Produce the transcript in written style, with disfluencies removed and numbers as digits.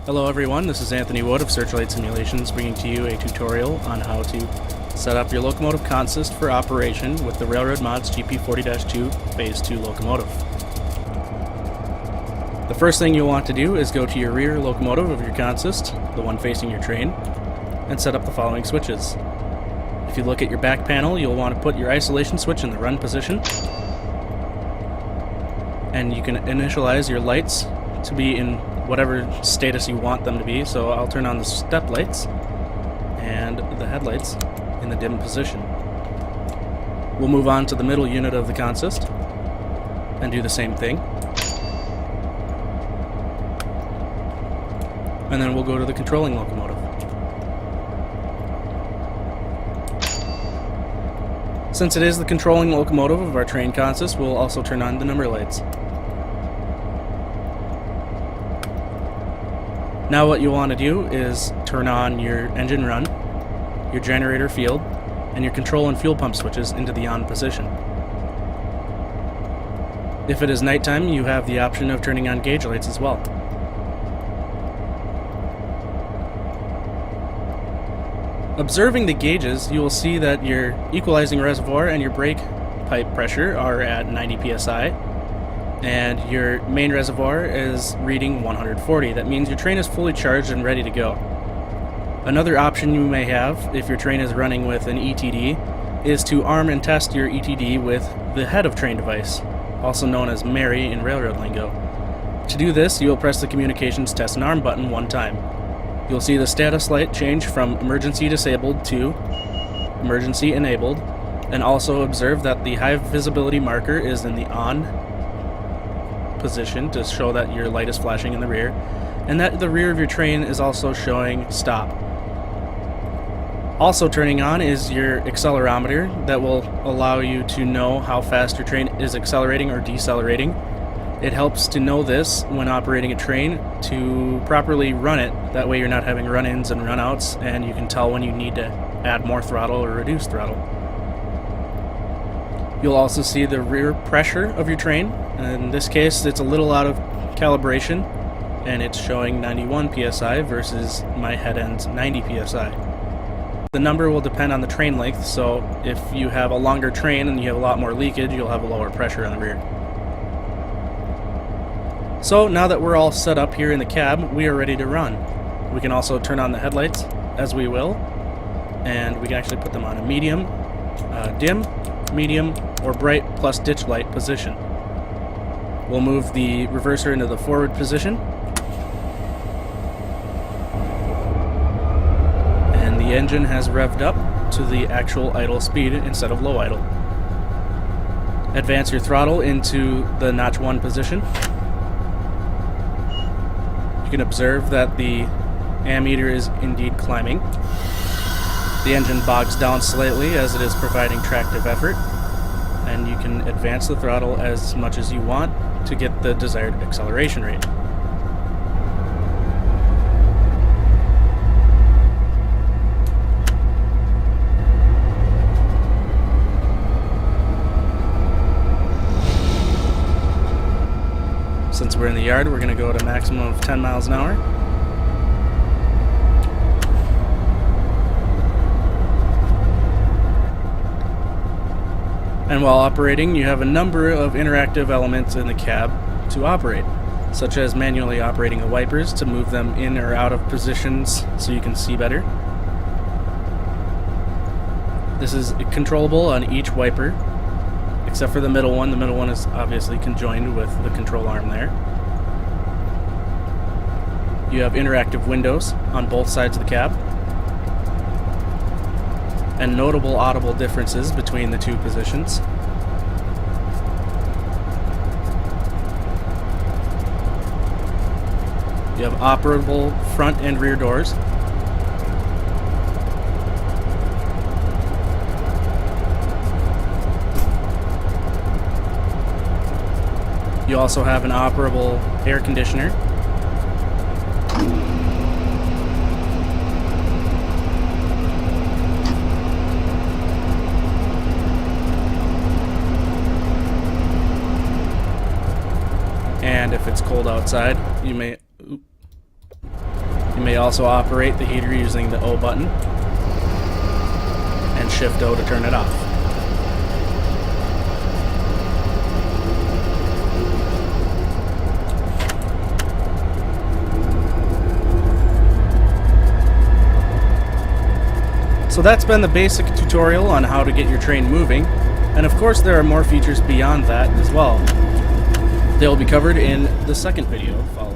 Hello everyone, this is Anthony Wood of Searchlight Simulations bringing to you a tutorial on how to set up your locomotive consist for operation with the RRMods GP40-2 Phase 2 locomotive. The first thing you'll want to do is go to your rear locomotive of your consist, the one facing your train, and set up the following switches. If you look at your back panel, you'll want to put your isolation switch in the run position, and you can initialize your lights to be in whatever status you want them to be. So I'll turn on the step lights and the headlights in the dim position. We'll move on to the middle unit of the consist and do the same thing. And then we'll go to the controlling locomotive. Since it is the controlling locomotive of our train consist, we'll also turn on the number lights. Now what you want to do is turn on your engine run, your generator field, and your control and fuel pump switches into the on position. If it is nighttime, you have the option of turning on gauge lights as well. Observing the gauges, you will see that your equalizing reservoir and your brake pipe pressure are at 90 psi. And your main reservoir is reading 140. That means your train is fully charged and ready to go. Another option you may have, if your train is running with an ETD, is to arm and test your ETD with the head of train device, also known as Mary in railroad lingo. To do this, you will press the communications test and arm button one time. You'll see the status light change from emergency disabled to emergency enabled, and also observe that the high visibility marker is in the on position to show that your light is flashing in the rear, and that the rear of your train is also showing stop. Also turning on is your accelerometer that will allow you to know how fast your train is accelerating or decelerating. It helps to know this when operating a train to properly run it. That way you're not having run-ins and run-outs, and you can tell when you need to add more throttle or reduce throttle. You'll also see the rear pressure of your train. In this case, it's a little out of calibration, and it's showing 91 psi versus my head end's 90 psi. The number will depend on the train length, so if you have a longer train and you have a lot more leakage, you'll have a lower pressure on the rear. So now that we're all set up here in the cab, we are ready to run. We can also turn on the headlights as we will, and we can actually put them on a medium, dim, medium, or bright plus ditch light position. We'll move the reverser into the forward position, and the engine has revved up to the actual idle speed instead of low idle. Advance your throttle into the notch 1 position. You can observe that the ammeter is indeed climbing. The engine bogs down slightly as it is providing tractive effort, and you can advance the throttle as much as you want to get the desired acceleration rate. Since we're in the yard, we're going to go to a maximum of 10 miles an hour. And while operating, you have a number of interactive elements in the cab to operate, such as manually operating the wipers to move them in or out of positions so you can see better. This is controllable on each wiper, except for the middle one. The middle one is obviously conjoined with the control arm there. You have interactive windows on both sides of the cab, and notable audible differences between the two positions. You have operable front and rear doors. You also have an operable air conditioner. And if it's cold outside, you may You may also operate the heater using the O button and Shift O to turn it off. So that's been the basic tutorial on how to get your train moving, and of course there are more features beyond that as well. They'll be covered in the second video following.